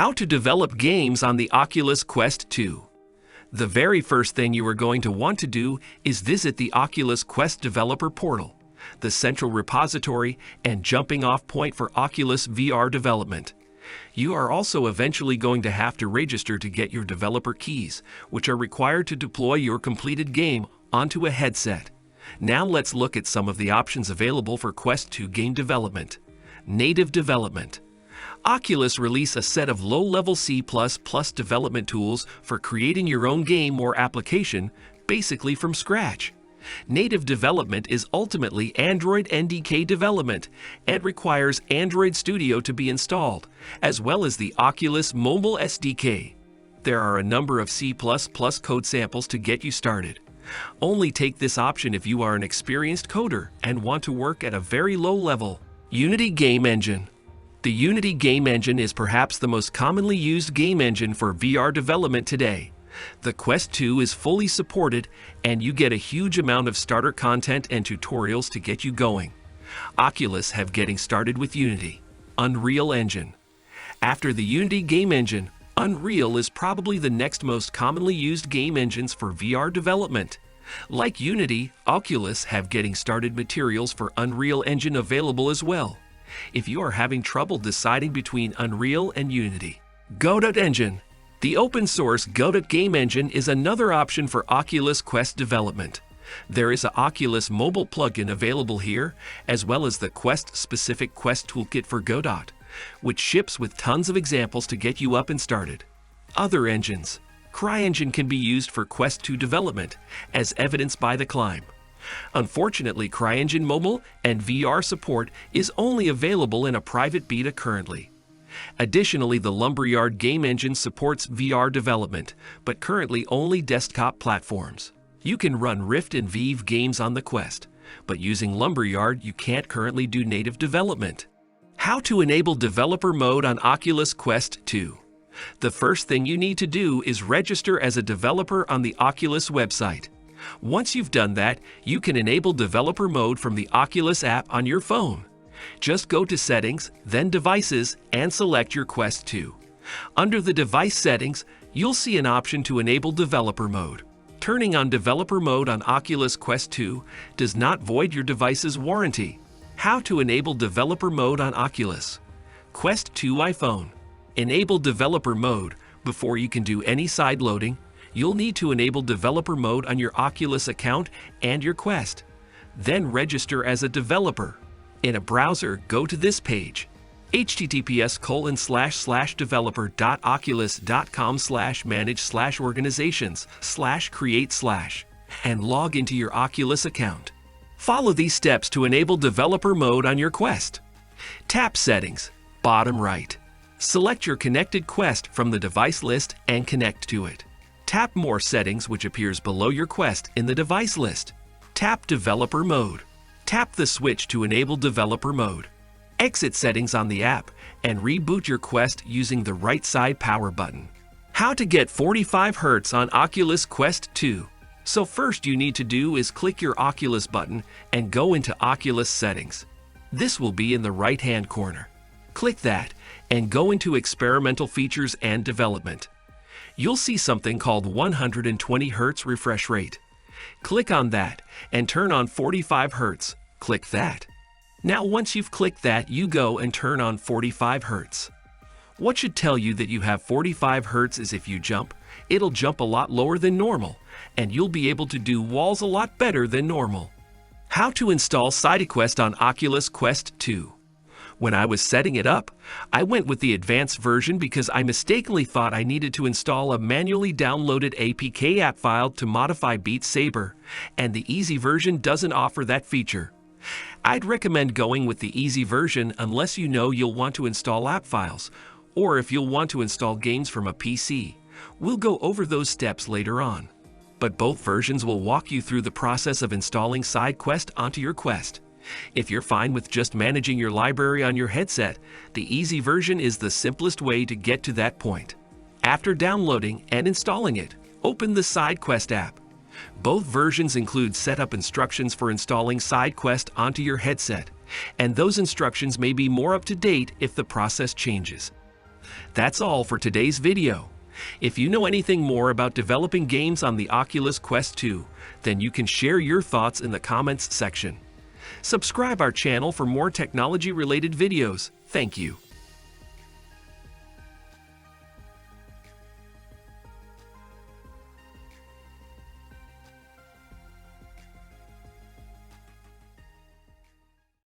How to develop games on the Oculus Quest 2. The very first thing you are going to want to do is visit the Oculus Quest developer portal, the central repository and jumping-off point for Oculus VR development. You are also eventually going to have to register to get your developer keys, which are required to deploy your completed game onto a headset. Now let's look at some of the options available for Quest 2 game development. Native development. Oculus release a set of low-level C++ development tools for creating your own game or application, basically from scratch. Native development is ultimately Android NDK development and requires Android Studio to be installed, as well as the Oculus Mobile SDK. There are a number of C++ code samples to get you started. Only take this option if you are an experienced coder and want to work at a very low level. Unity Game Engine. The Unity game engine is perhaps the most commonly used game engine for VR development today. The Quest 2 is fully supported, and you get a huge amount of starter content and tutorials to get you going. Oculus have getting started with Unity. Unreal Engine. After the Unity game engine, Unreal is probably the next most commonly used game engines for VR development. Like Unity, Oculus have getting started materials for Unreal Engine available as well. If you are having trouble deciding between Unreal and Unity. Godot Engine. The open-source Godot game engine is another option for Oculus Quest development. There is an Oculus mobile plugin available here, as well as the Quest-specific Quest toolkit for Godot, which ships with tons of examples to get you up and started. Other engines. CryEngine can be used for Quest 2 development, as evidenced by the climb. Unfortunately, CryEngine Mobile and VR support is only available in a private beta currently. Additionally, the Lumberyard game engine supports VR development, but currently only desktop platforms. You can run Rift and Vive games on the Quest, but using Lumberyard you can't currently do native development. How to enable developer mode on Oculus Quest 2. The first thing you need to do is register as a developer on the Oculus website. Once you've done that, you can enable developer mode from the Oculus app on your phone. Just go to Settings, then Devices, and select your Quest 2. Under the device settings, you'll see an option to enable developer mode. Turning on developer mode on Oculus Quest 2 does not void your device's warranty. How to enable developer mode on Oculus Quest 2 iPhone. Enable developer mode. Before you can do any side loading, you'll need to enable developer mode on your Oculus account and your Quest. Then register as a developer. In a browser, go to this page, https://developer.oculus.com/manage/organizations/create/ and log into your Oculus account. Follow these steps to enable developer mode on your Quest. Tap Settings, bottom right. Select your connected Quest from the device list and connect to it. Tap More Settings, which appears below your Quest in the device list. Tap Developer Mode. Tap the switch to enable developer mode. Exit settings on the app and reboot your Quest using the right side power button. How to get 45 Hz on Oculus Quest 2. So first you need to do is click your Oculus button and go into Oculus settings. This will be in the right-hand corner. Click that and go into Experimental Features and Development. You'll see something called 120 Hz refresh rate. Click on that and turn on 45 Hz. Click that. Now once you've clicked that, you go and turn on 45 Hz. What should tell you that you have 45 Hz is if you jump, it'll jump a lot lower than normal, and you'll be able to do walls a lot better than normal. How to install SideQuest on Oculus Quest 2. When I was setting it up, I went with the advanced version because I mistakenly thought I needed to install a manually downloaded APK app file to modify Beat Saber, and the easy version doesn't offer that feature. I'd recommend going with the easy version unless you know you'll want to install app files, or if you'll want to install games from a PC. We'll go over those steps later on. But both versions will walk you through the process of installing SideQuest onto your Quest. If you're fine with just managing your library on your headset, the easy version is the simplest way to get to that point. After downloading and installing it, open the SideQuest app. Both versions include setup instructions for installing SideQuest onto your headset, and those instructions may be more up to date if the process changes. That's all for today's video. If you know anything more about developing games on the Oculus Quest 2, then you can share your thoughts in the comments section. Subscribe our channel for more technology-related videos. Thank you.